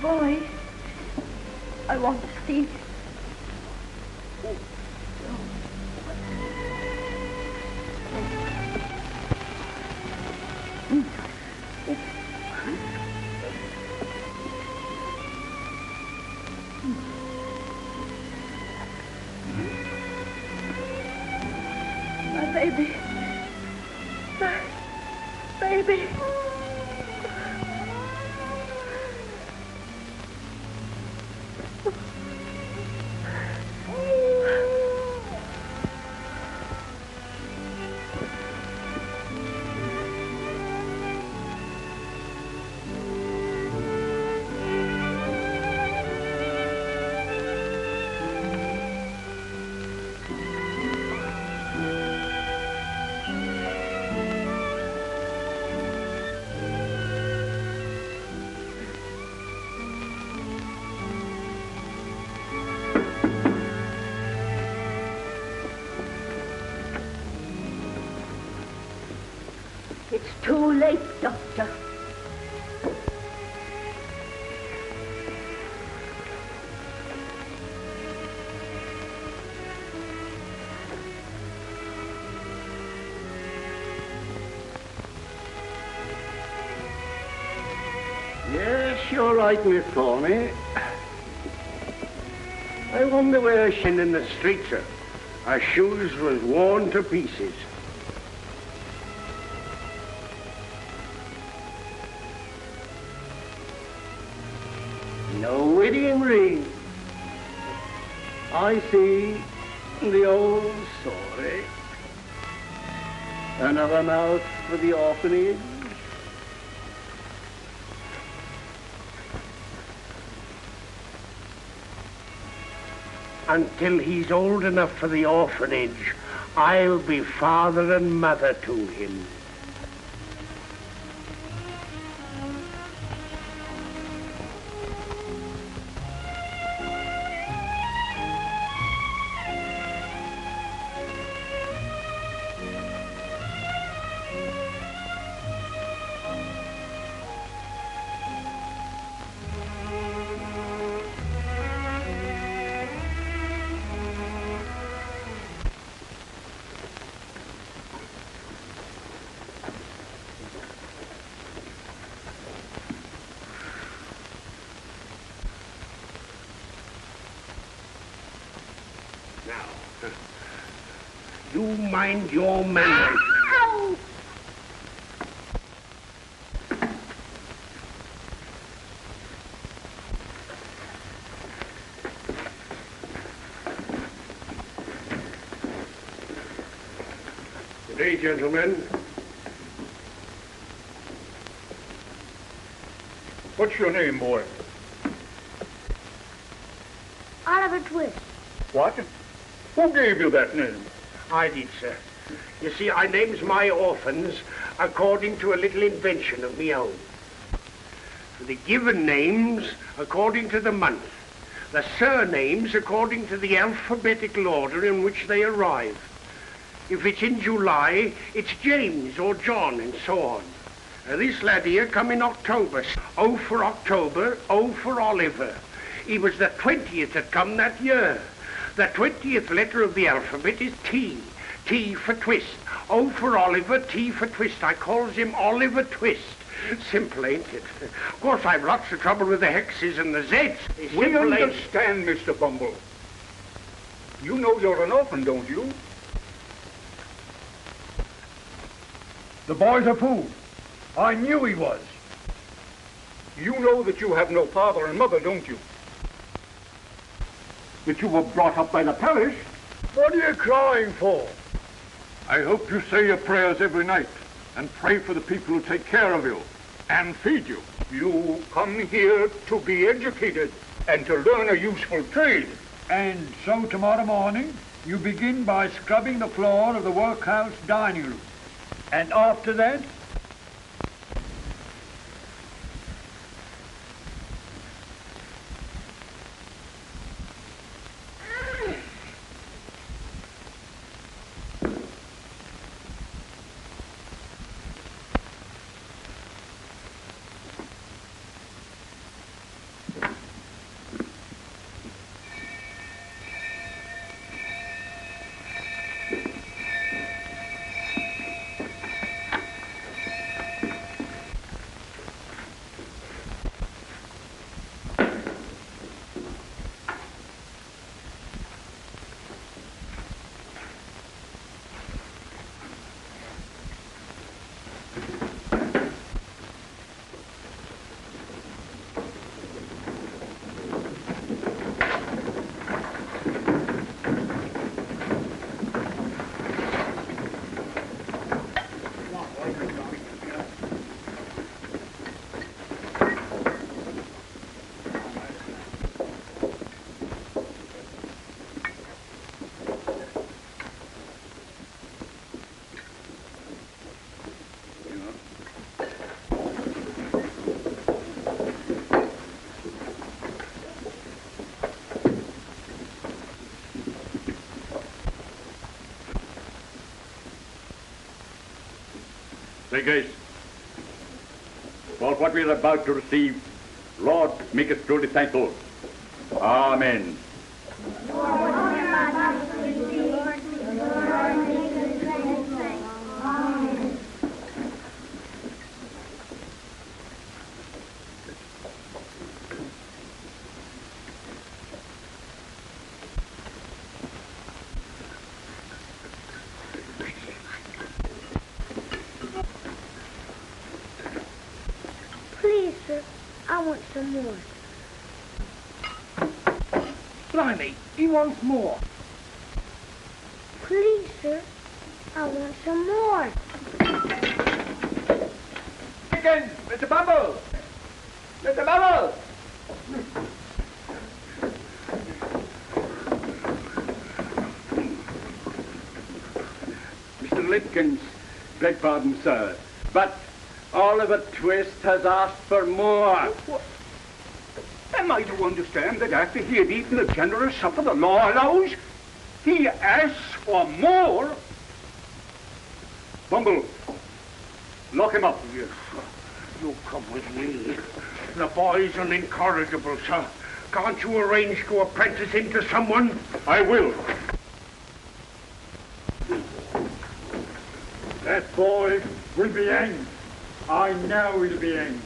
Boy, I want to see. My baby. My baby. It's too late, Doctor. Yes, you're right, Miss Thorny. I wonder where she's in the street, sir. Her shoes was worn to pieces. No wedding ring. I see the old story. Another mouth for the orphanage. Until he's old enough for the orphanage, I'll be father and mother to him. Now, you mind your manners. Ow! Good day, gentlemen. What's your name, boy? Oliver Twist. What? Who gave you that name? I did, sir. You see, I names my orphans according to a little invention of me own. The given names according to the month. The surnames according to the alphabetical order in which they arrive. If it's in July, it's James or John and so on. This lad here come in October. O for October, O for Oliver. He was the 20th that come that year. The 20th letter of the alphabet is T. T for twist. O for Oliver, T for twist. I calls him Oliver Twist. Simple, ain't it? Of course, I've lots of trouble with the hexes and the z's. We understand, Mr. Bumble. You know you're an orphan, don't you? The boy's a fool. I knew he was. You know that you have no father and mother, don't you? That you were brought up by the parish. What are you crying for? I hope you say your prayers every night and pray for the people who take care of you and feed you. You come here to be educated and to learn a useful trade. And so tomorrow morning, you begin by scrubbing the floor of the workhouse dining room. And after that, Say, grace. For what we are about to receive, Lord, make us truly thankful. Amen. Please, sir, I want some more. Blimey, he wants more. Please, sir, I want some more. Dickens, Mr. Bumble! Mr. Bumble! Mr. Dickens, beg pardon, sir, but Oliver Twist has asked for more. Am I to understand that after he had eaten the generous supper the law allows, he asks for more? Bumble, lock him up. Yes, sir. You come with me. The boy's an incorrigible, sir. Can't you arrange to apprentice him to someone? I will. That boy will be hanged. I know he'll be hanged.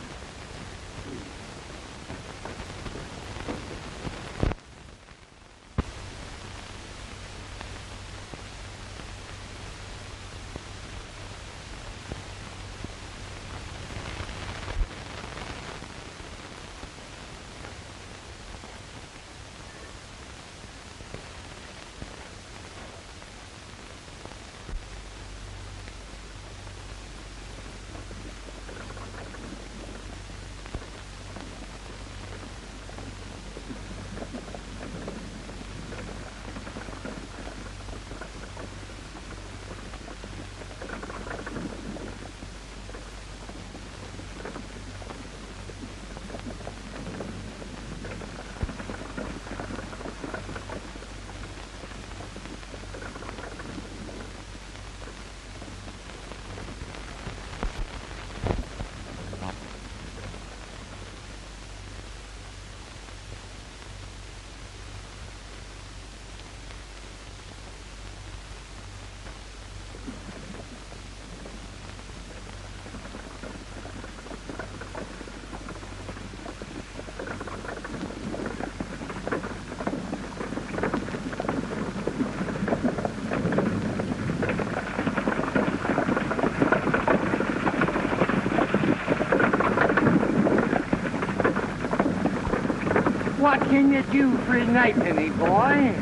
What can you do for a nightpenny, boy?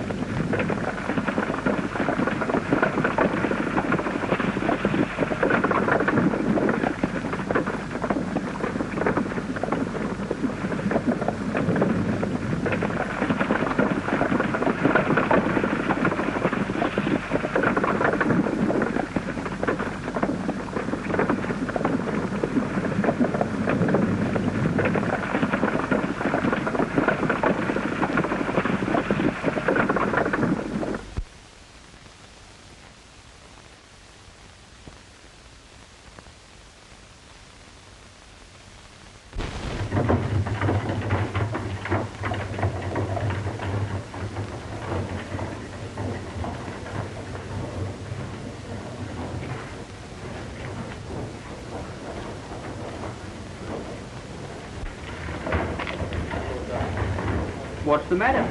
What's the matter?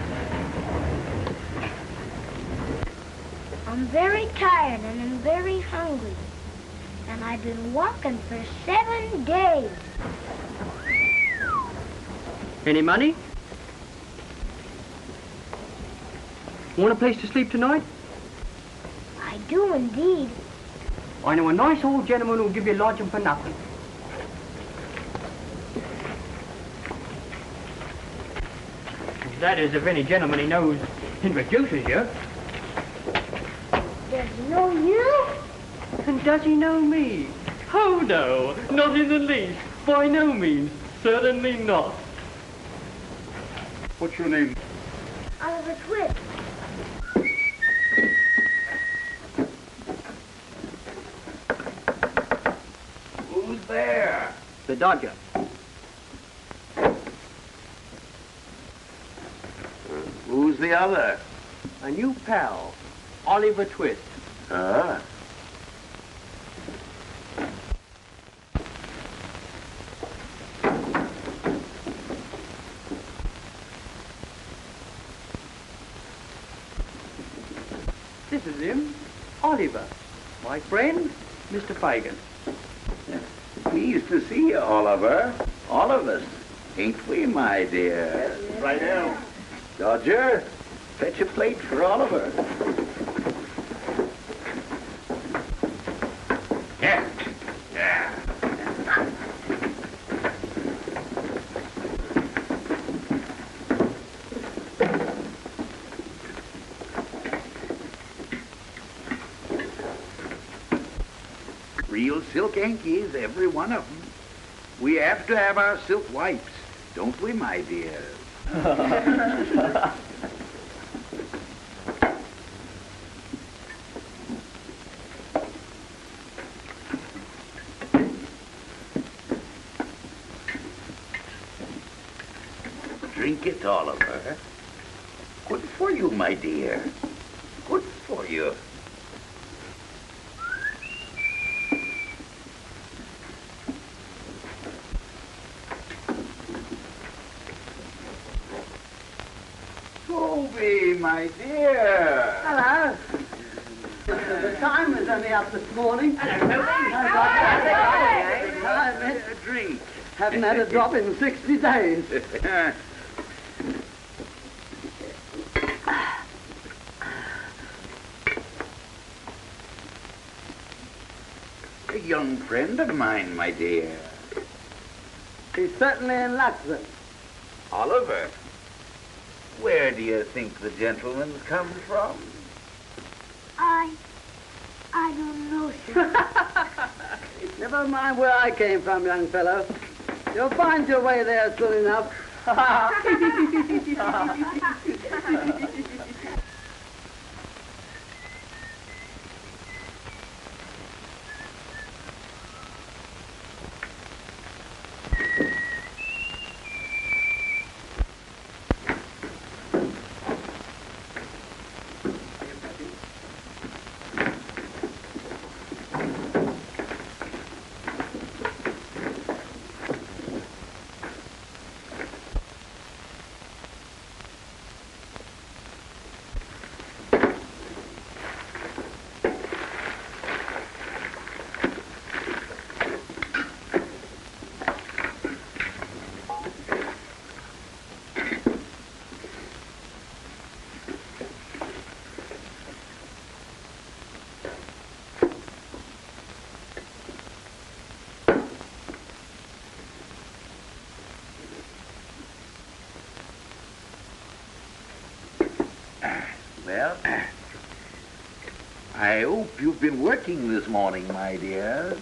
I'm very tired and I'm very hungry. And I've been walking for 7 days. Any money? Want a place to sleep tonight? I do indeed. I know a nice old gentleman who'll give you lodging for nothing. That is, if any gentleman he knows introduces you. Does he know you? And does he know me? Oh, no, not in the least. By no means. Certainly not. What's your name? Oliver Twist. the Dodger. Who's the other? A new pal, Oliver Twist. Ah. This is him, Oliver. My friend, Mr. Fagin. Pleased to see you, Oliver. All of us, ain't we, my dear? Right now. Dodger, fetch a plate for Oliver. Yeah. Yeah. Real silk hankies, every one of them. We have to have our silk wipes, don't we, my dear? Drink it, Oliver. Good for you, my dear. Good for you. Toby, my dear. Hello. The time was only up this morning. A drink. Haven't had a drop in 60 days. A young friend of mine, my dear. He's certainly in luck, then. Oliver, where do you think the gentleman's come from? I don't know, sir. Never mind where I came from, young fellow. You'll find your way there soon enough. Well, I hope you've been working this morning, my dear.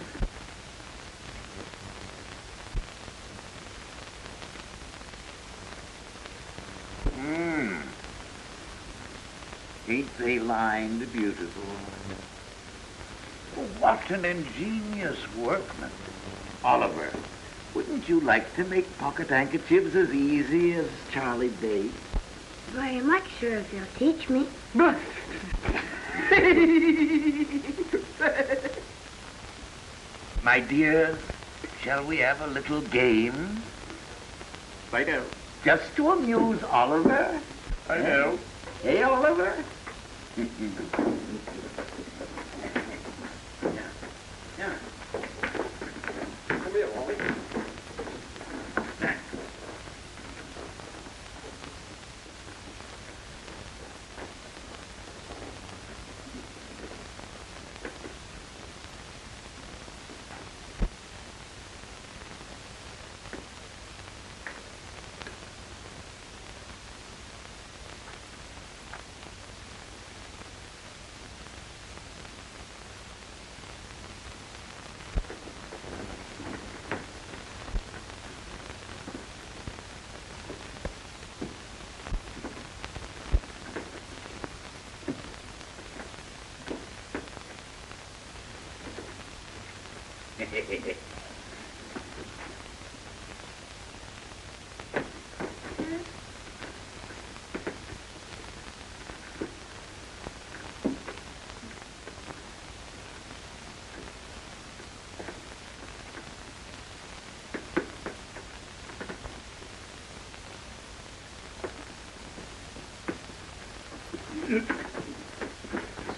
Ain't they lined beautiful? What an ingenious workman. Oliver, wouldn't you like to make pocket handkerchiefs as easy as Charlie Day? Very much, sir, if you'll teach me. My dears, shall we have a little game? I know. Just to amuse Oliver? I know. Hey, Oliver? Come here, Ollie.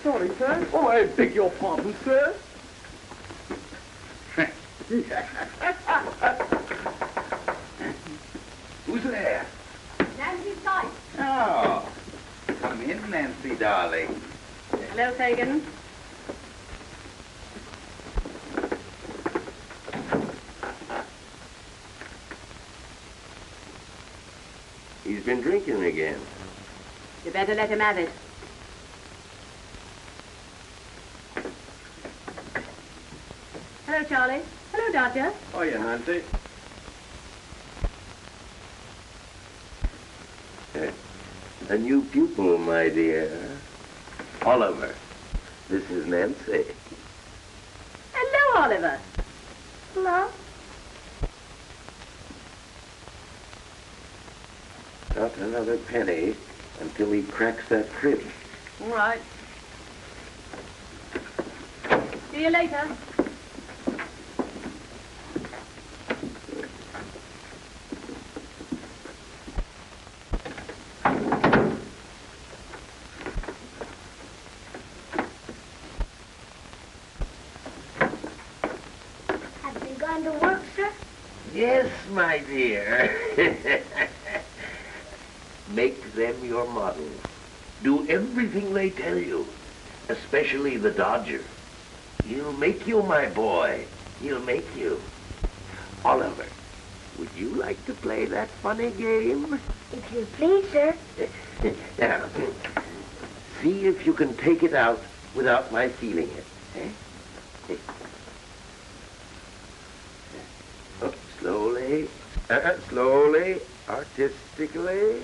Sorry, sir. Oh, I beg your pardon, sir. Who's there? Nancy Sykes. Oh, come in, Nancy, darling. Hello, Fagin. He's been drinking again. You better let him have it. Hello, Charlie. Hello, Dodger. Oh, yeah, Nancy. A new pupil, my dear. Oliver, this is Nancy. Hello, Oliver. Hello? Not another penny until he cracks that crib. All right. See you later. Have you gone to work, sir? Yes, my dear. Make them your models. Do everything they tell you, especially the Dodger. He'll make you, my boy. He'll make you. Oliver, would you like to play that funny game? If you please, sir. Now, see if you can take it out without my feeling it. Eh? Oh, slowly, slowly, artistically.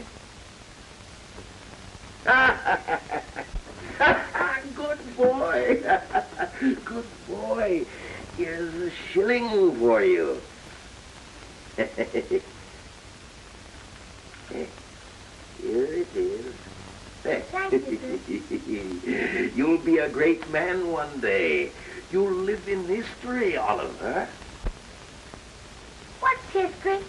Good boy. Good boy. Here's a shilling for you. Here it is. Thank you, You'll be a great man one day. You'll live in history, Oliver. What's history?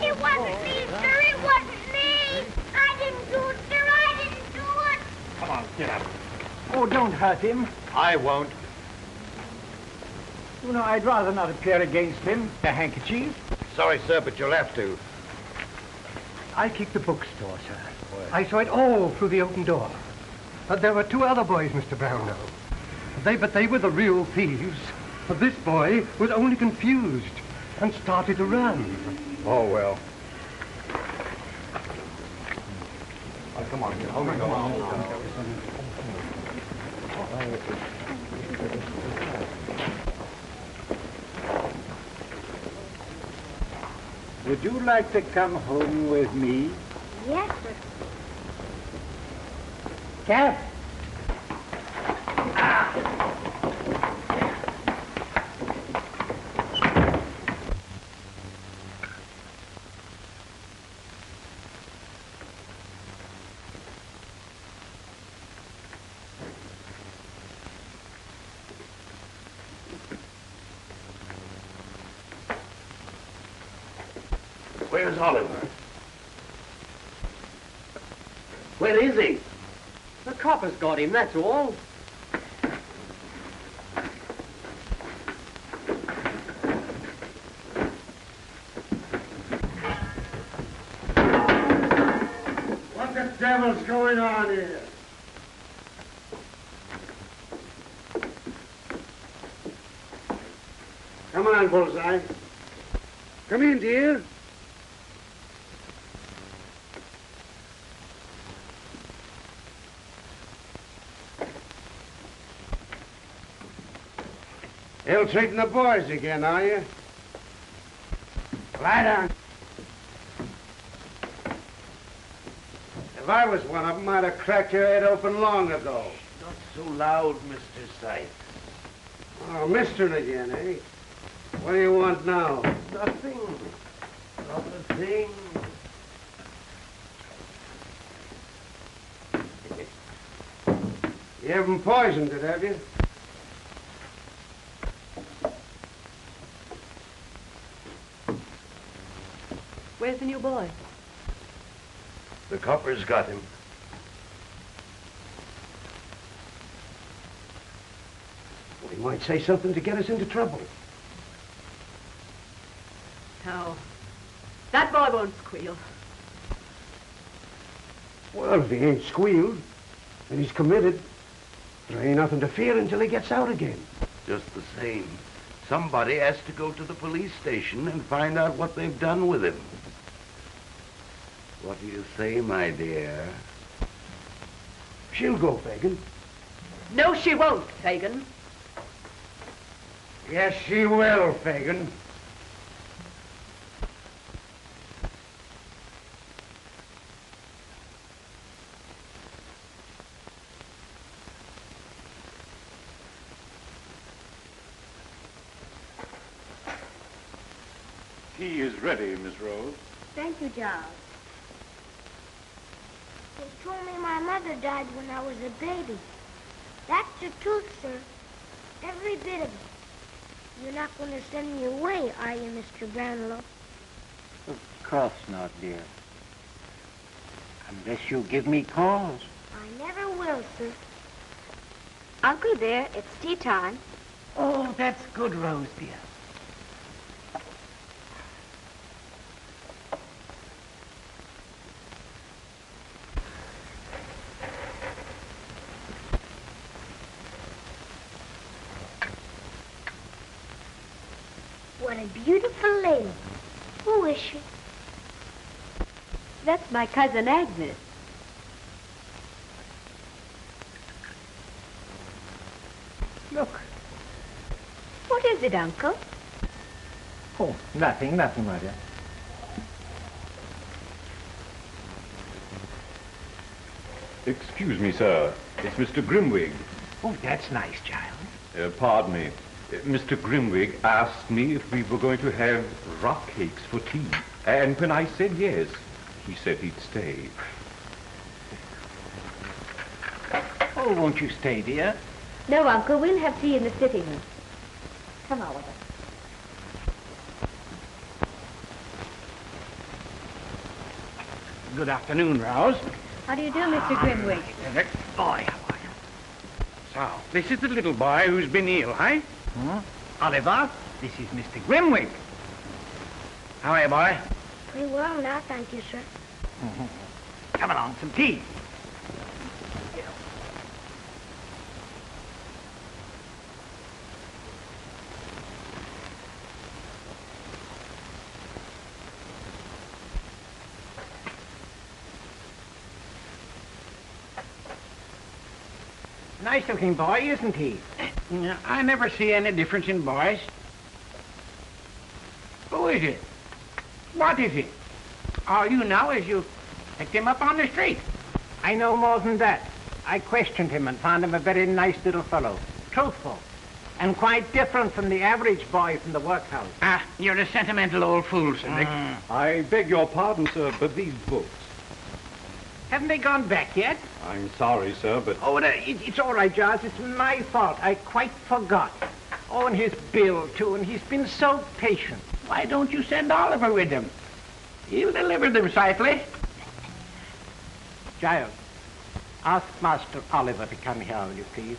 It wasn't me, sir. It wasn't me. I didn't do it, sir. I didn't do it. Come on, get up. Oh, don't hurt him. I won't. You know, I'd rather not appear against him. The handkerchief. Sorry, sir, but you'll have to. I kicked the bookstore, sir. I saw it all through the open door. But there were two other boys, Mr. Brownlow. But they were the real thieves. But this boy was only confused and started to run. Oh, well. Oh, come on. Come on. Would you like to come home with me? Yes, sir. Cap. Where's Oliver? Where is he? The copper's got him, that's all. devil's going on here? Come on, Bullseye. Come in, dear. Ill-treating the boys again, are you? Lie down. If I was one of them, I'd have cracked your head open long ago. Not so loud, Mr. Sykes. Oh, mistering again, eh? What do you want now? Nothing. Not a thing. You haven't poisoned it, have you? Where's the new boy? The coppers got him. Well, he might say something to get us into trouble. No. That boy won't squeal. Well, if he ain't squealed, and he's committed, there ain't nothing to fear until he gets out again. Just the same. Somebody has to go to the police station and find out what they've done with him. What do you say, my dear? She'll go, Fagin. No, she won't, Fagin. Yes, she will, Fagin. Tea is ready, Miss Rose. Thank you, Giles. They told me my mother died when I was a baby. That's the truth, sir. Every bit of it. You're not going to send me away, are you, Mr. Brownlow? Of course not, dear. Unless you give me cause. I never will, sir. Uncle dear, it's tea time. Oh, that's good, Rose, dear. What a beautiful lady. Who is she? That's my cousin Agnes. Look. What is it, Uncle? Oh, nothing, my dear. Excuse me, sir. It's Mr. Grimwig. Oh, that's nice, child. Pardon me. Mr. Grimwig asked me if we were going to have rock cakes for tea. And when I said yes, he said he'd stay. Oh, won't you stay, dear? No, Uncle, we'll have tea in the sitting room. Come, Oliver. Good afternoon, Rose. How do you do, Mr. Grimwig? Boy, how are you? So, this is the little boy who's been ill, eh? Oliver, this is Mr. Grimwig. How are you, boy? Pretty well now, thank you, sir. Come along, some tea. Nice-looking boy, isn't he? I never see any difference in boys. Who is it? What is it? All you know is you picked him up on the street. I know more than that. I questioned him and found him a very nice little fellow. Truthful. And quite different from the average boy from the workhouse. Ah, you're a sentimental old fool, Sir Dick. I beg your pardon, sir, but these books. Haven't they gone back yet? I'm sorry, sir, but... Oh, it's all right, Giles. It's my fault. I quite forgot. Oh, and his bill, too, and he's been so patient. Why don't you send Oliver with them? He'll deliver them safely. Giles, ask Master Oliver to come here, will you please?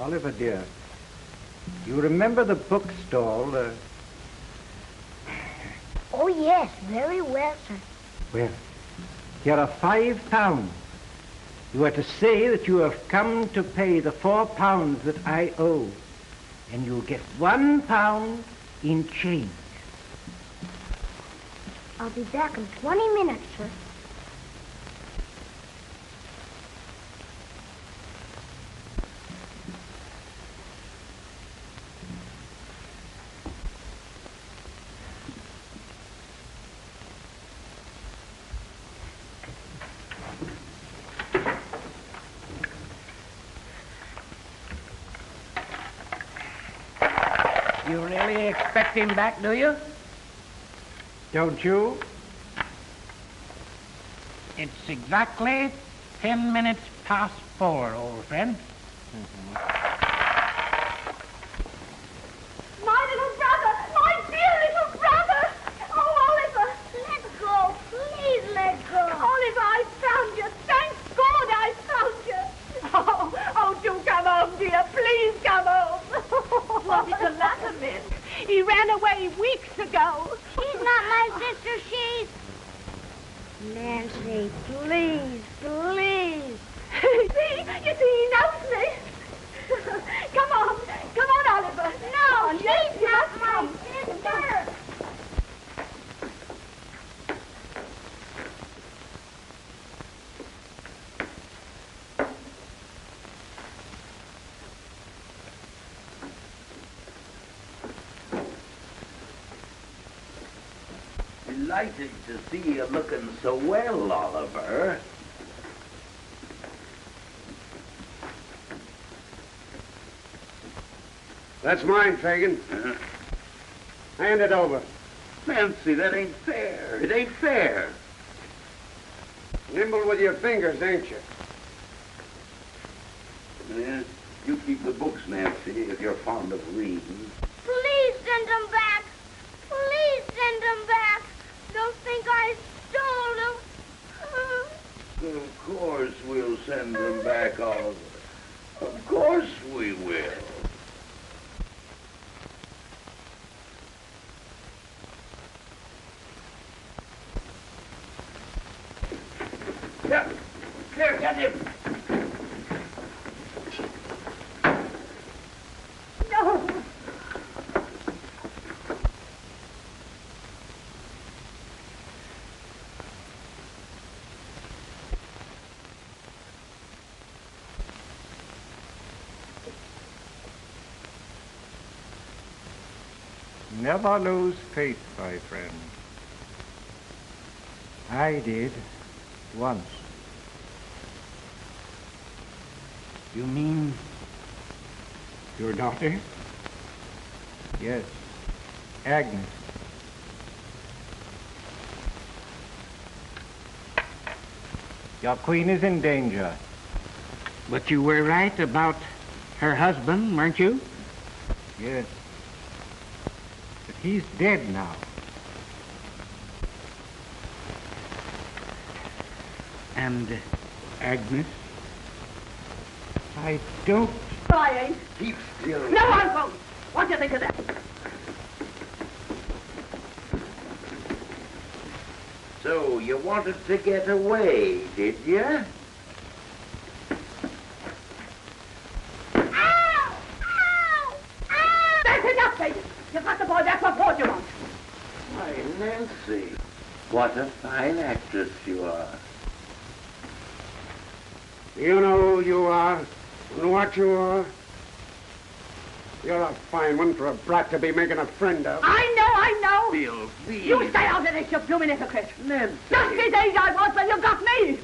Oliver, dear, you remember the bookstall? Oh, yes, very well, sir. Well, here are £5. You are to say that you have come to pay the £4 that I owe, and you'll get £1 in change. I'll be back in 20 minutes, sir. You really expect him back, do you? Don't you? It's exactly 10 minutes past 4, old friend. My little brother! My dear little brother! Oh, Oliver! Let go. Please let go. Oliver, I found you. Thank God I found you. Oh, do come home, dear. Please come home. What is the matter, miss? He ran away weeks ago. She's not my sister. She's... Nancy, please, please. You see, he knows me. Come on, Oliver. No, on, she's yes, not my come. sister. Delighted to see you looking so well, Oliver. That's mine, Fagin. Hand it over. Nancy, that ain't fair. It ain't fair. Nimble with your fingers, ain't you? Yeah, you keep the books, Nancy, if you're fond of reading. Please send them back. Please send them back. Don't think I stole them. Of course we'll send them back, Oliver. Of course we will. Here, get him. No. Never lose faith, my friend. I did once. You mean your daughter? Yes, Agnes. Your queen is in danger. But you were right about her husband, weren't you? Yes. But he's dead now. And Agnes? I don't... I ain't. Keep still. No, I won't. What do you think of that? So you wanted to get away, did you? Ow! Ow! Ow! That's enough, David. You've got the boy back. What more do you want? Why, Nancy, what a fine actress you are. You know who you are and what you are. You're a fine one for a brat to be making a friend of. I know. Bill, please. You stay out of this, you blooming hypocrite. Nancy. Just as age I was when you got me.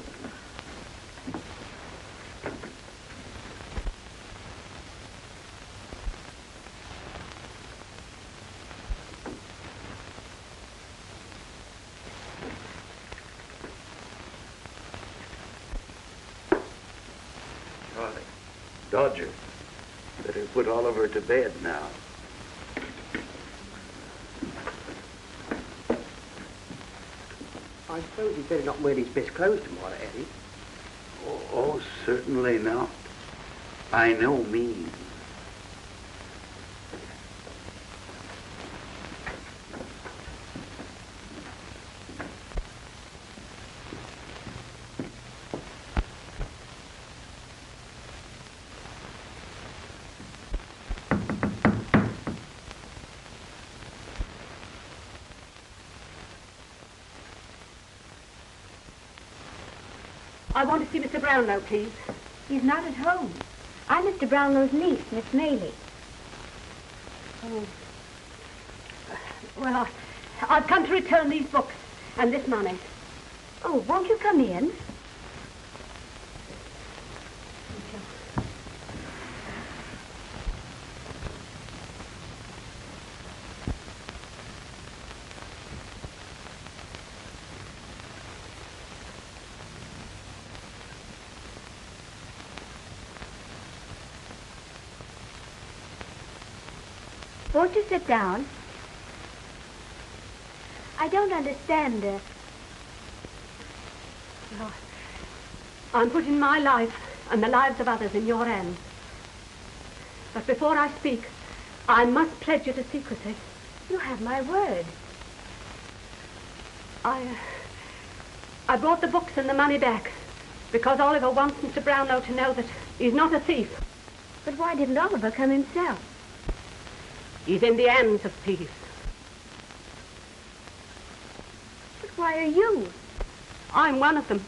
Charlie, Dodger, better put Oliver to bed now. I suppose he'd better not wear his best clothes tomorrow, Eddie. Oh, certainly not. By no means. I want to see Mr. Brownlow, please. He's not at home. I'm Mr. Brownlow's niece, Miss Maylie. Oh. Well, I've come to return these books and this money. Oh, won't you come in? Won't you sit down? I don't understand. Well, I'm putting my life and the lives of others in your hands. But before I speak, I must pledge you to secrecy. You have my word. I brought the books and the money back because Oliver wants Mr. Brownlow to know that he's not a thief. But why didn't Oliver come himself? He's in the hands of thieves. But why are you? I'm one of them.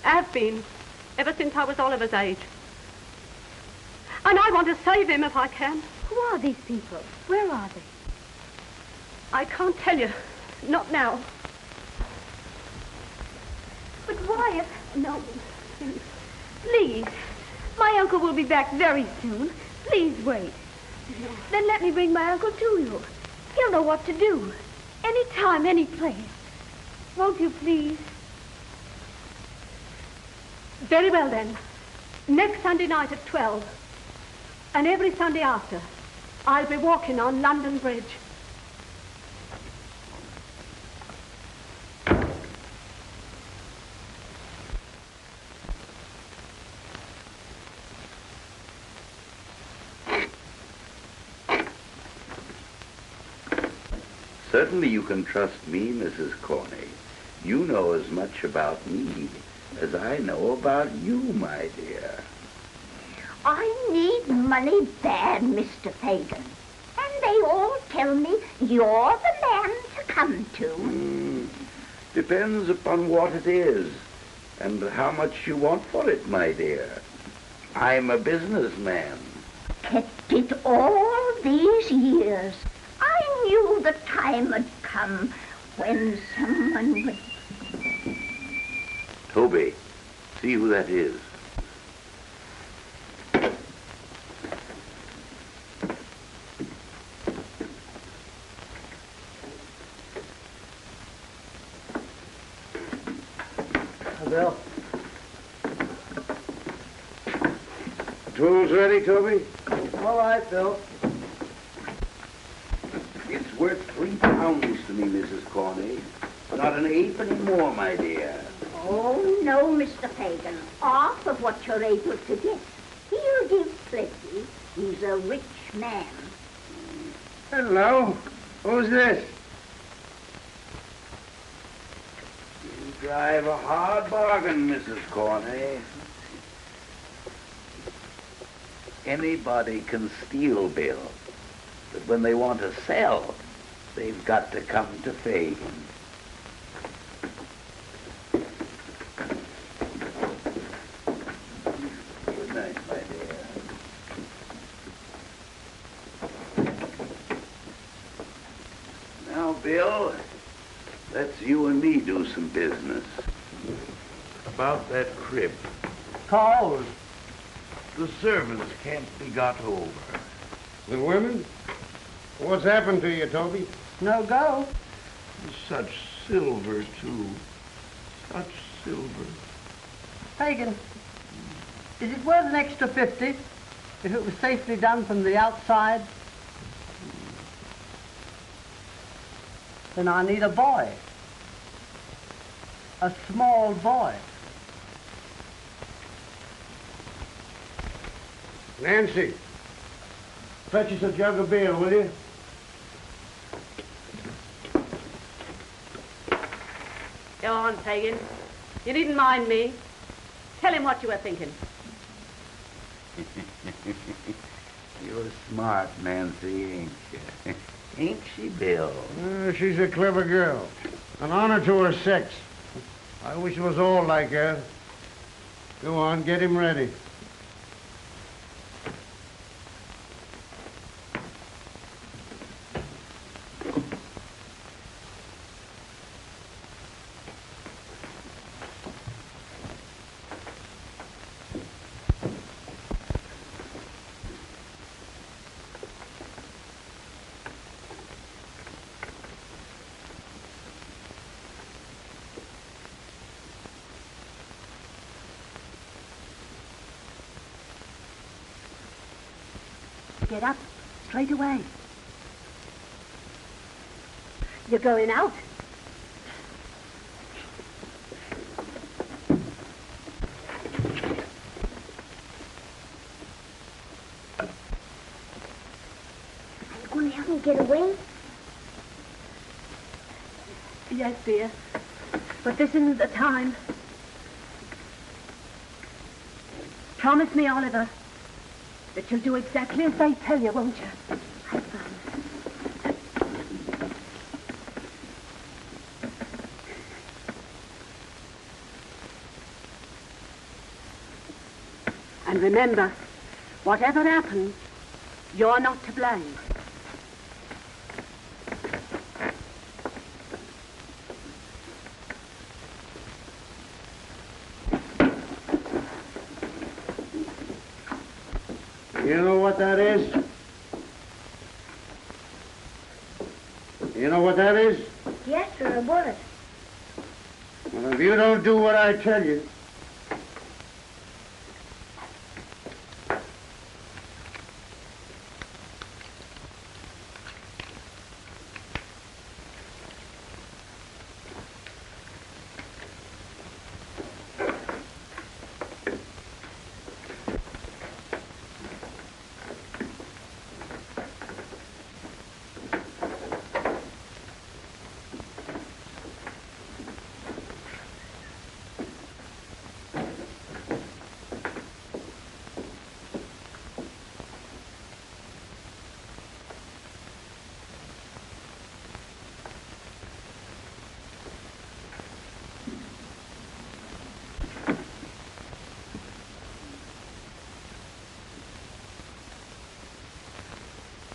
Have been, ever since I was Oliver's age. And I want to save him if I can. Who are these people? Where are they? I can't tell you. Not now. But why if... No. Please. My uncle will be back very soon. Please wait. No. Then let me bring my uncle to you. He'll know what to do. Any time, any place. Won't you please? Very well then. Next Sunday night at 12. And every Sunday after, I'll be walking on London Bridge. Certainly you can trust me, Mrs. Corney. You know as much about me as I know about you, my dear. I need money bad, Mr. Fagin. And they all tell me you're the man to come to. Depends upon what it is and how much you want for it, my dear. I'm a businessman. Kept it all these years. I knew the time had come when someone would... Toby, see who that is. Bill. Tools ready, Toby? All right, Bill. It's worth £3 to me, Mrs. Corney. Not an halfpenny more, my dear. Oh, no, Mr. Fagin. Half of what you're able to get. He'll give plenty. He's a rich man. Hello. Who's this? You drive a hard bargain, Mrs. Corney. Anybody can steal, Bill. But when they want to sell, they've got to come to Fagin. Good night, my dear. Now, Bill, let's you and me do some business. About that crib. Cold. The servants can't be got over. The women? What's happened to you, Toby? No go. Such silver, too. Such silver. Fagin, is it worth an extra 50 if it was safely done from the outside? Then I need a boy. A small boy. Nancy, fetch us a jug of beer, will you? Go on, Fagin. You needn't mind me. Tell him what you were thinking. You're smart, Nancy, ain't you? Ain't she, Bill? She's a clever girl. An honor to her sex. I wish it was all like her. Go on, get him ready. Get up straight away. You're going out. Are you going to help me get away? Yes, dear. But this isn't the time. Promise me, Oliver, that you'll do exactly as they tell you, won't you? I promise. And remember, whatever happens, you're not to blame. You know what that is? You know what that is? Yes, sir, a bullet. Well, if you don't do what I tell you,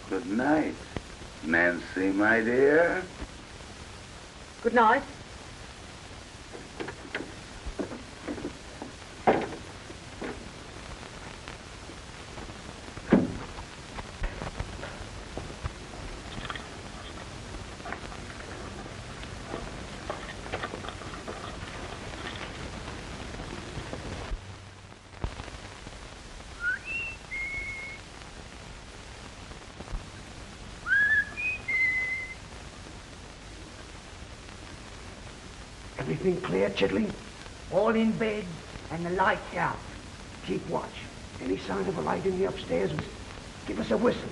Good night, Nancy, my dear. Good night. Everything clear, Chidley? All in bed and the lights out. Keep watch. Any sign of a light in the upstairs, give us a whistle.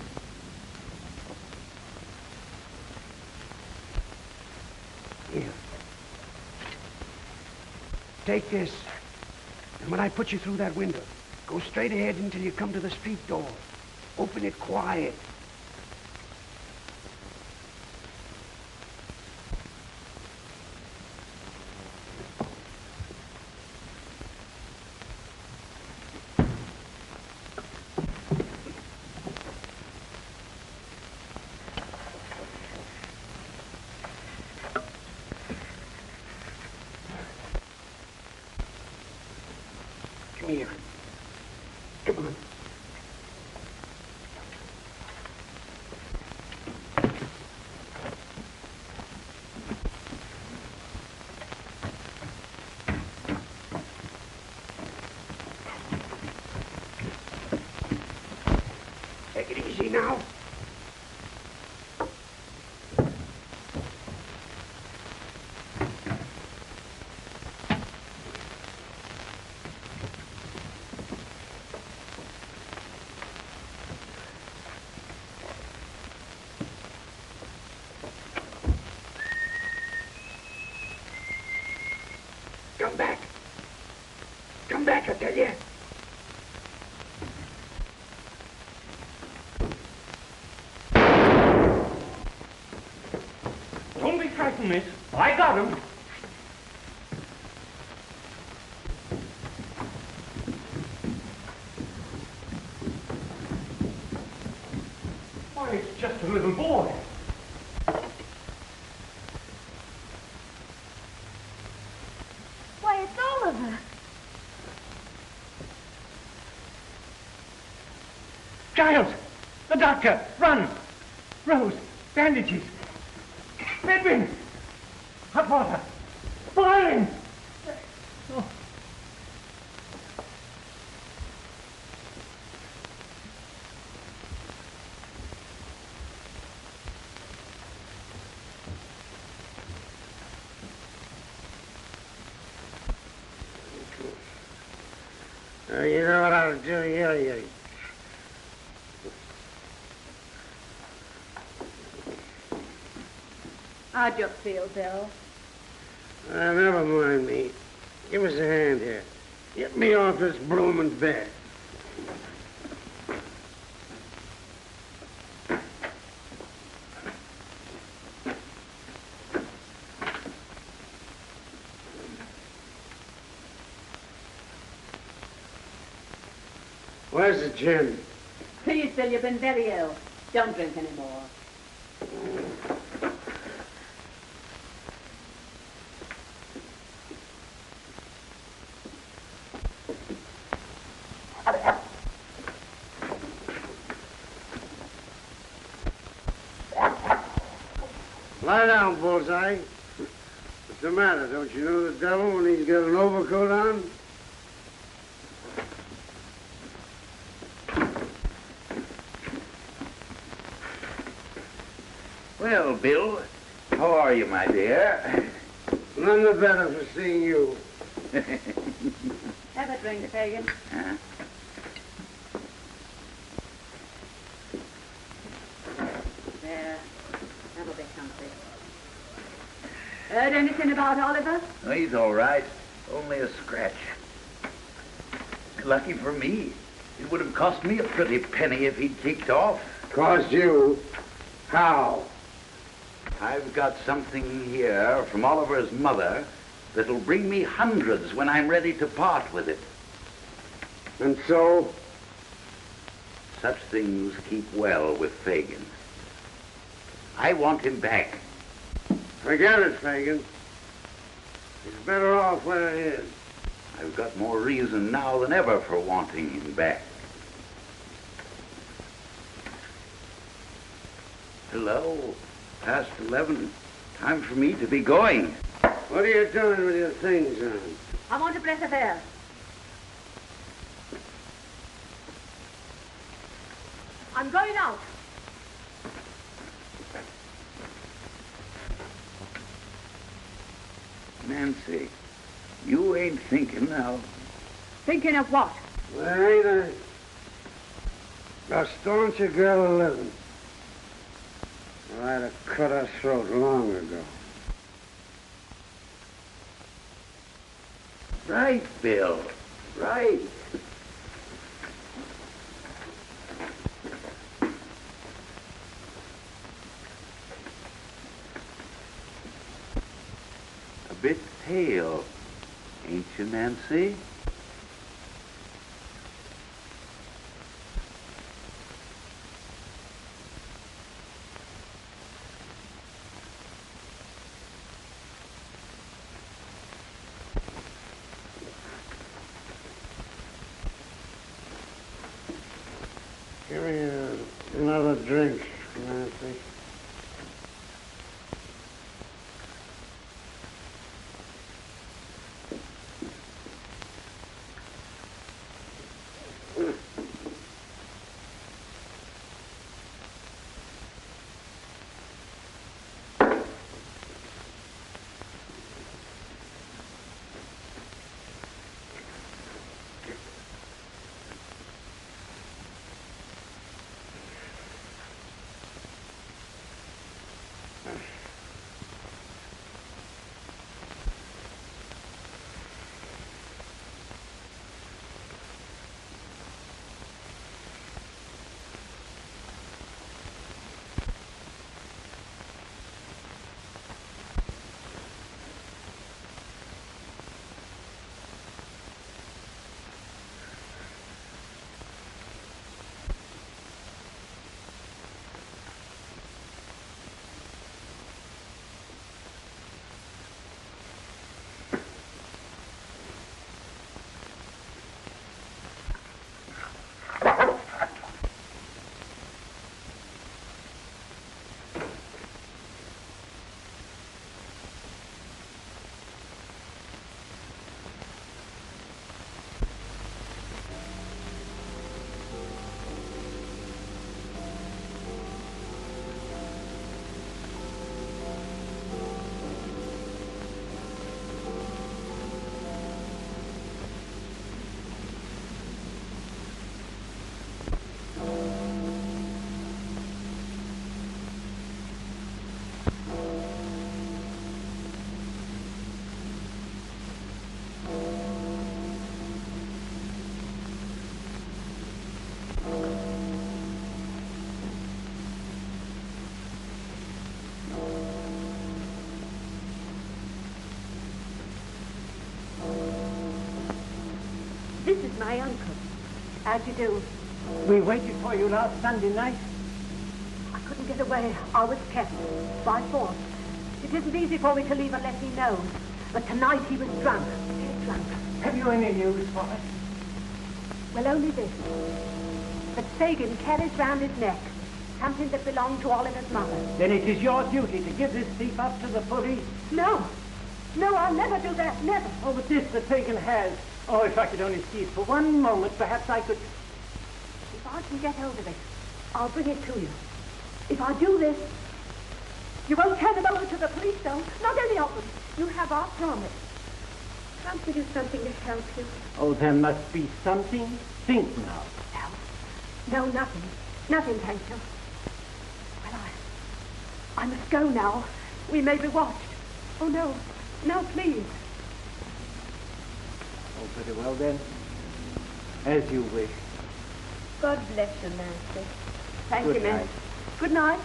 Here. Take this. And when I put you through that window, go straight ahead until you come to the street door. Open it quiet. Come here. Come on. Take it easy now. Come back. Come back, I tell you. Don't be frightened, miss. I got him. boy. Why, it's Oliver. Giles! The doctor! Run! Rose! Bandages! Edwin! Hot water! Boiling! Oh. You know what I'll do here? How'd you feel, Bill? Never mind me. Give us a hand here. Get me off this bloomin' bed. Where's the gin? Please, Bill, you've been very ill. Don't drink any more. Lie down, Bullseye. What's the matter? Don't you know the devil when he's got an overcoat on? Well, Bill, how are you, my dear? None the better for seeing you. Have a drink, Fagin. Huh? There. That'll be comfy. Heard anything about Oliver? Oh, he's all right. Only a scratch. Lucky for me. It would have cost me a pretty penny if he'd kicked off. Cost you? How? I've got something here from Oliver's mother that'll bring me hundreds when I'm ready to part with it. And so? Such things keep well with Fagin. I want him back. Forget it, Fagin. He's better off where he is. I've got more reason now than ever for wanting him back. Hello, past 11. Time for me to be going. What are you doing with your things on? I want a breath of air. I'm going out. Nancy, you ain't thinking now. Thinking of what? There ain't a stauncher girl living. Well, I'd have cut her throat long ago. Right, Bill. Right. A bit pale, ain't you, Nancy? Give me another drink, Nancy. is my uncle. How do you do? We waited for you last Sunday night. I couldn't get away. I was kept by force. It isn't easy for me to leave unless he knows. But tonight he was drunk. Too drunk. Have you any news for us? Well, only this. That Fagin carries round his neck something that belonged to Oliver's mother. Then it is your duty to give this thief up to the police. No. No, I'll never do that. Never. Oh, but this that Fagin has. Oh, if I could only see it for one moment, perhaps I could... If I can get hold of it, I'll bring it to you. If I do this, you won't turn them over to the police, though. Not any of them. You have our promise. Can't we do something to help you? Oh, there must be something. Think now. No, nothing. Nothing, thank you. Well, I must go now. We may be watched. Oh, no. No, please. Oh, very well, then. As you wish. God bless you, Nancy. Thank Good you, Nancy. night. Good night.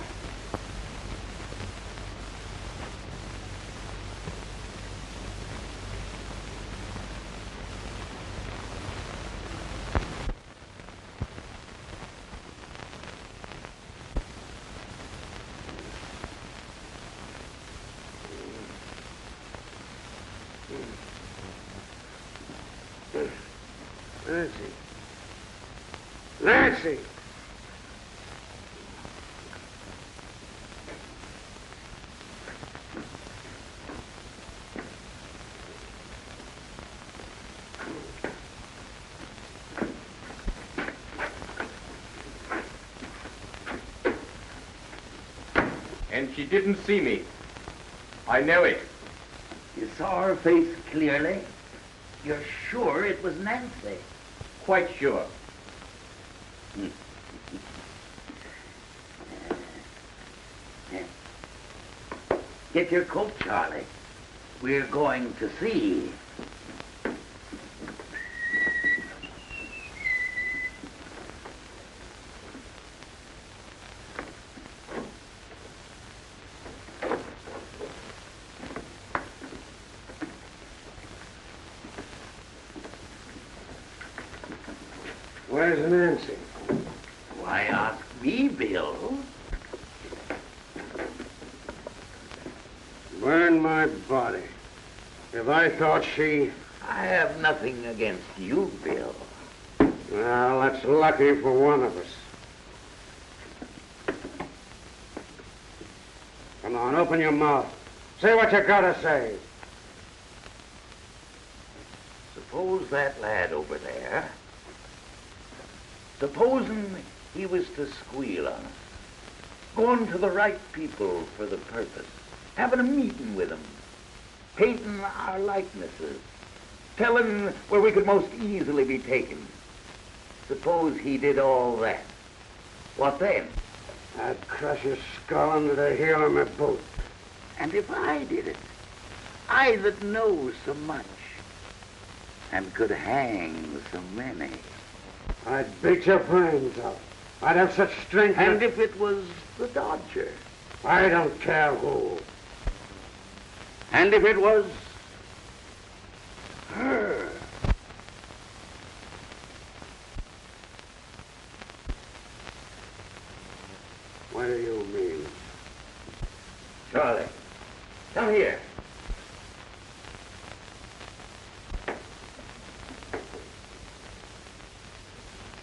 Nancy. Nancy! And she didn't see me. I know it. You saw her face clearly? You're sure it was Nancy? Quite sure. Get your coat, Charlie. We're going to see. Where's Nancy? Why ask me, Bill? Burn my body. If I thought she... I have nothing against you, Bill. Well, that's lucky for one of us. Come on, open your mouth. Say what you gotta say. Suppose that lad over there, supposing he was to squeal on us, going to the right people for the purpose, having a meeting with them, painting our likenesses, telling where we could most easily be taken. Suppose he did all that. What then? I'd crush his skull under the heel of my boot. And if I did it, I that know so much, and could hang so many. I'd beat your brains out. I'd have such strength. And if it was the Dodger? I don't care who. And if it was her? What do you mean? Charlie, come here.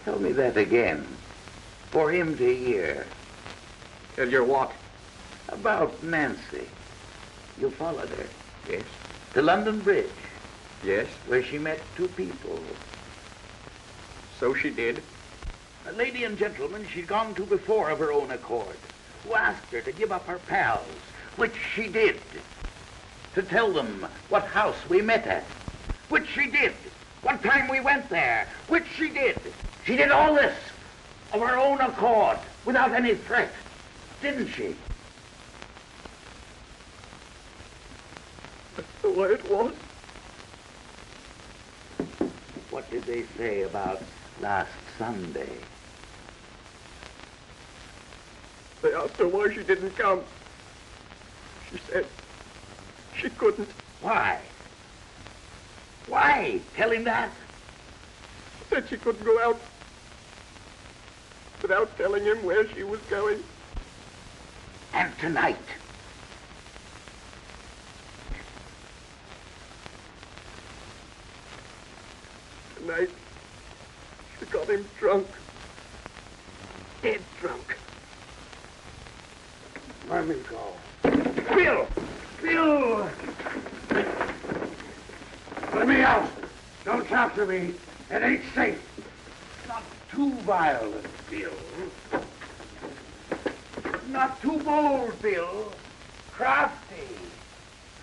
Tell me that again, for him to hear. Tell you what? About Nancy. You followed her? Yes. To London Bridge? Yes. Where she met two people. So she did. A lady and gentleman she'd gone to before of her own accord, who asked her to give up her pals, which she did. To tell them what house we met at, which she did. What time we went there, which she did. She did all this of her own accord, without any threat, didn't she? That's the way it was. What did they say about last Sunday? They asked her why she didn't come. She said she couldn't. Why? Why? Tell him that. said she couldn't go out without telling him where she was going. And tonight, Tonight, she got him drunk. Dead drunk. Let me go. Bill! Bill! Let me out! Don't talk to me. It ain't safe. not too violent, Bill. Not too bold, Bill. Crafty.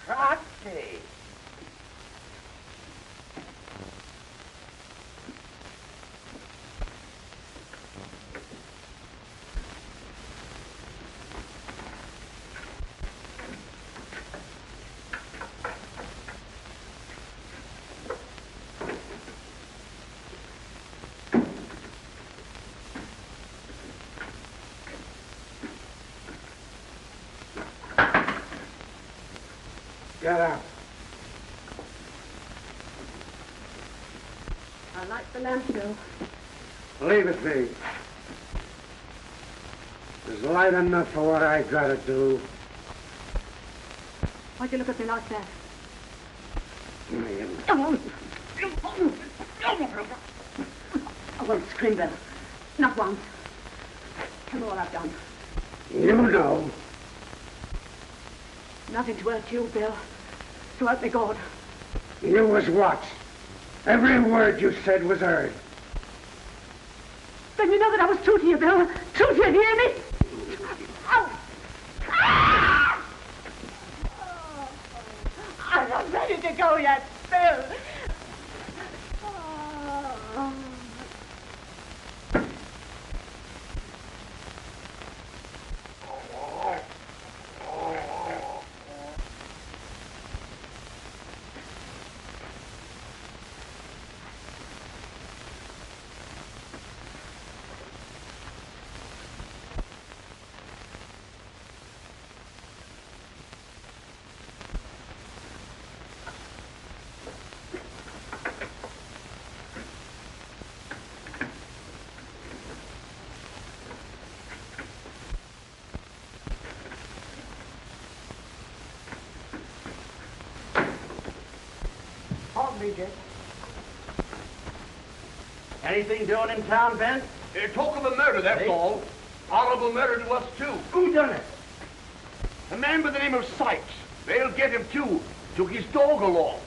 Crafty. Get out. I like the lamp, Bill. Leave it be. There's light enough for what I gotta do. Why'd you look at me like that? I won't scream, Bill. Not once. Tell me what I've done. You know. Nothing to hurt you, Bill. To help me, God. You was watched. Every word you said was heard. Then you know that I was true to you, Bill. True to you, hear me? Oh. Ah! Oh. I'm not ready to go yet, Bill. Oh. Anything doing in town, Ben? Talk of a murder, that's all. Horrible murder to us, too. Who done it? A man by the name of Sykes. They'll get him, too. Took his dog along.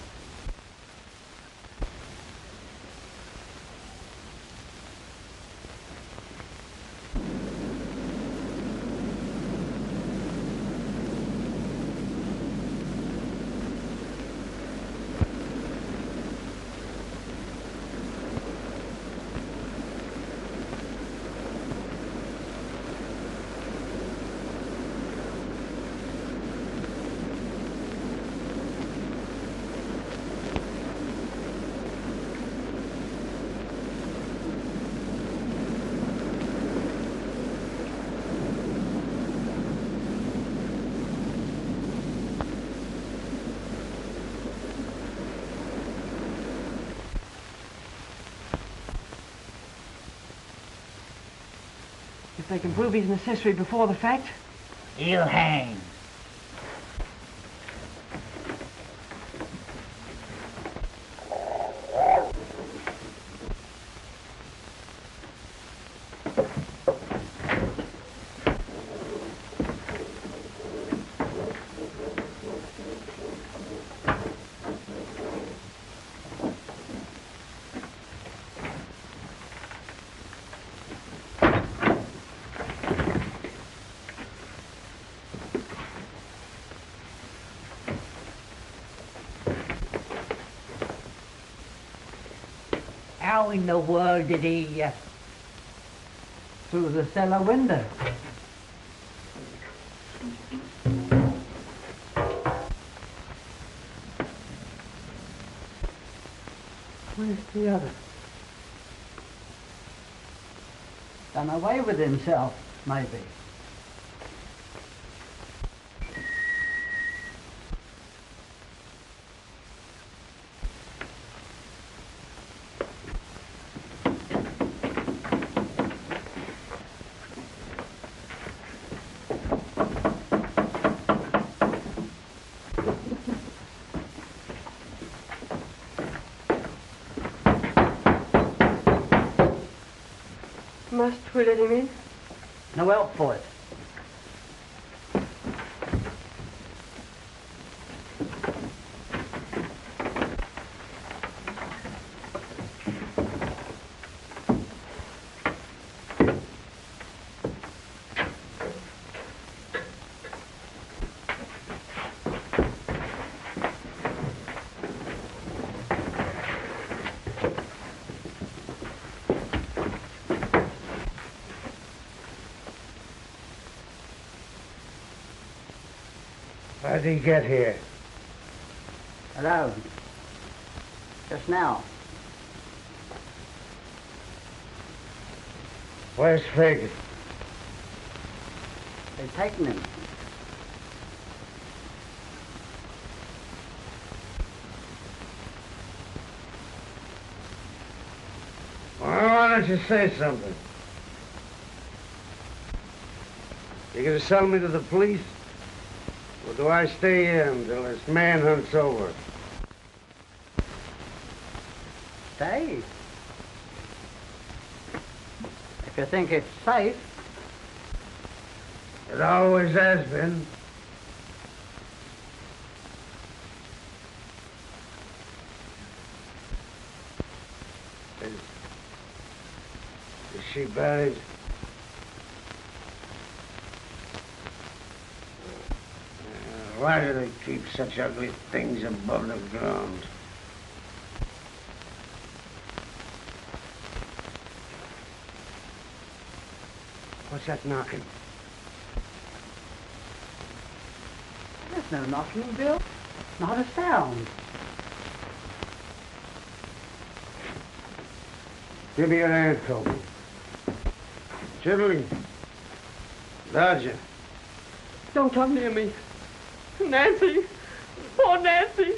If they can prove he's an accessory before the fact, He'll hang. How in the world did he... through the cellar window. Where's the other? Done away with himself, maybe. We let him in? No help for it. How did he get here? Alone. Just now. Where's Fagin? They've taken him. Well, why don't you say something? You gonna sell me to the police? Or do I stay here until this manhunt's over? Stay. If you think it's safe. It always has been. Is she buried? Why do they keep such ugly things above the ground? What's that knocking? There's no knocking, Bill. Not a sound. Give me your hand, Toby. Chitterling. Dodger. Don't come near me. Nancy! Poor Nancy!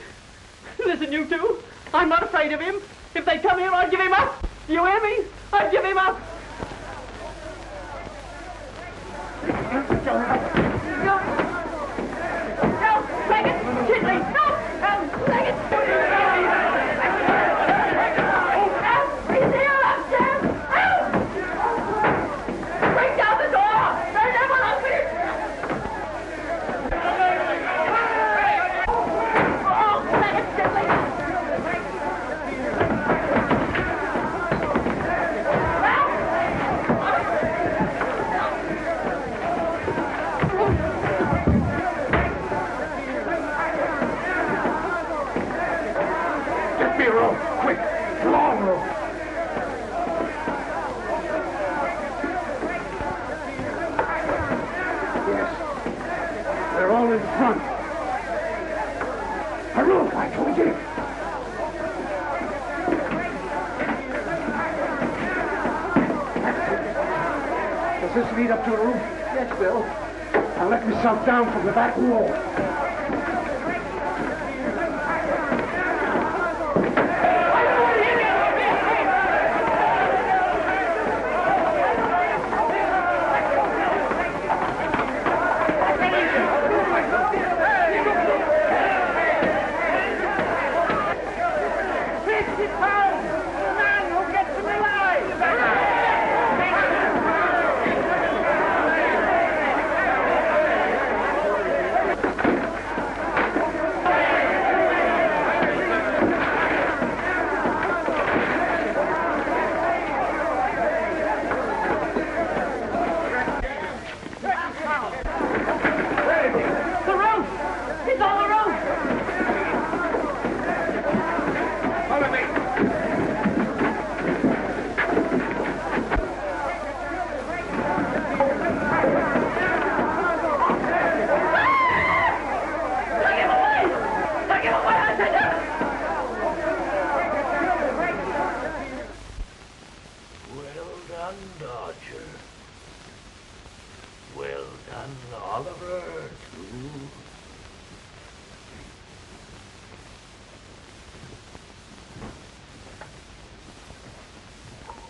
Listen, you two. I'm not afraid of him. If they come here, I'll give him up. You hear me? I'll give him up. Does this lead up to a roof? Yes, Bill. I'll let myself down from the back wall.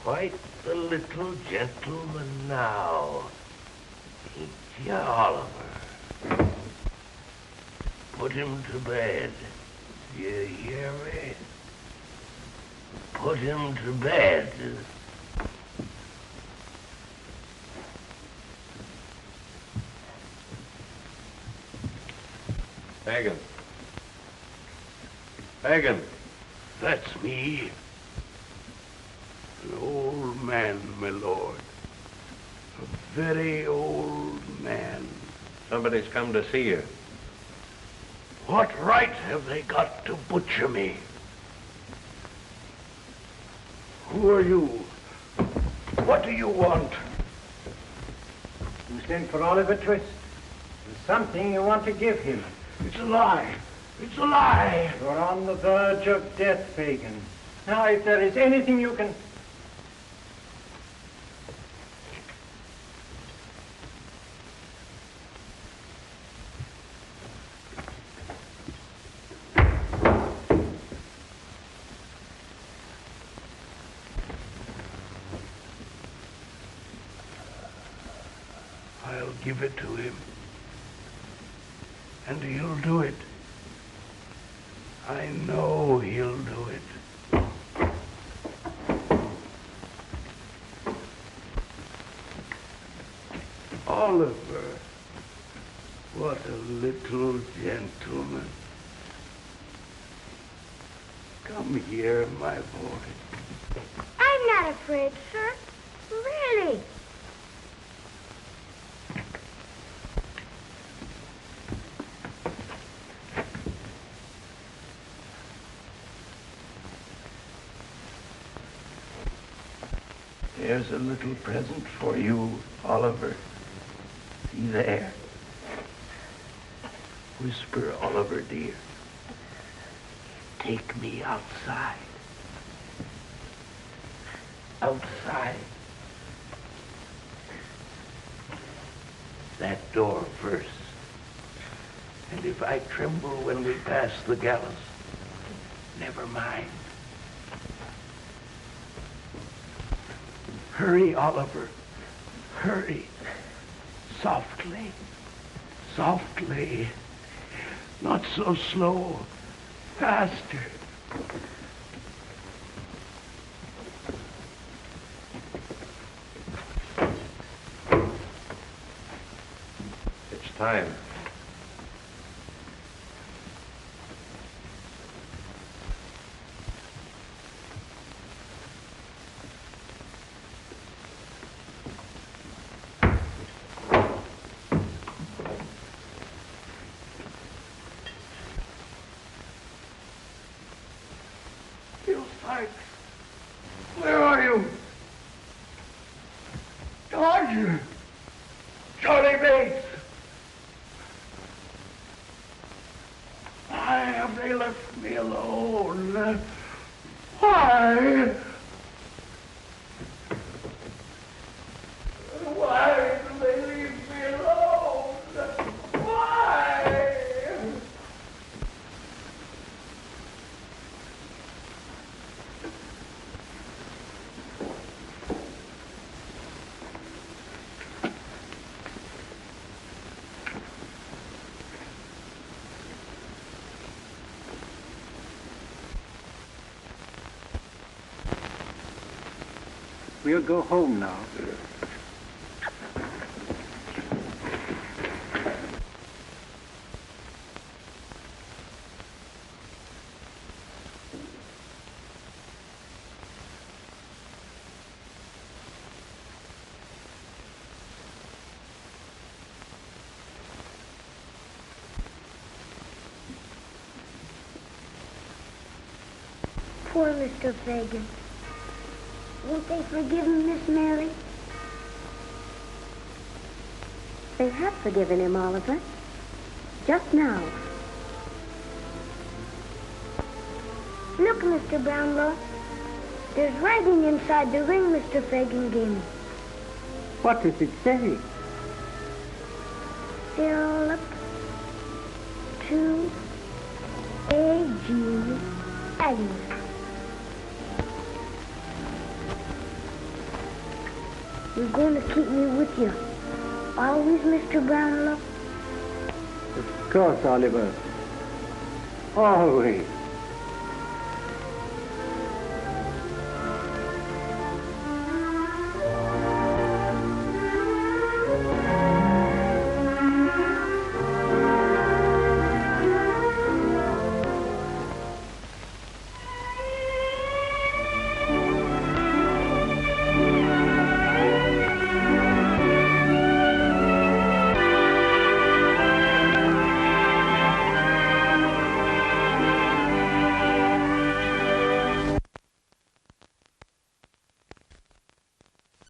Quite the little gentleman now, ain't you, Oliver? Put him to bed. You hear me? Put him to bed. Fagin. Fagin. That's me. An old man, my lord. A very old man. Somebody's come to see you. What right have they got to butcher me? Who are you? What do you want? You sent for Oliver Twist. There's something you want to give him. It's a lie. It's a lie. You're on the verge of death, Fagin. Now, if there is anything you can... I'll give it to him. And he'll do it. I know he'll do it. Oliver, what a little gentleman. Come here, my boy. I'm not afraid, sir. Really. There's a little present for you, Oliver. See there. Whisper, Oliver, dear. Take me outside. Outside. That door first. And if I tremble when we pass the gallows, never mind. Hurry, Oliver. Hurry. Softly. Softly. Not so slow. Faster. It's time. Where are you? Dodger! Charlie Bates! Why have they left me alone? Why? Why do they leave me alone? Why? We'll go home now. Poor Mr. Fagin. Won't they forgive him, Miss Mary? They have forgiven him, Oliver. Just now. Look, Mr. Brownlow. There's writing inside the ring Mr. Fagin gave me. What does it say? Philip to A.G. Agnes. You're going to keep me with you. Always, Mr. Brownlow? Of course, Oliver. Always.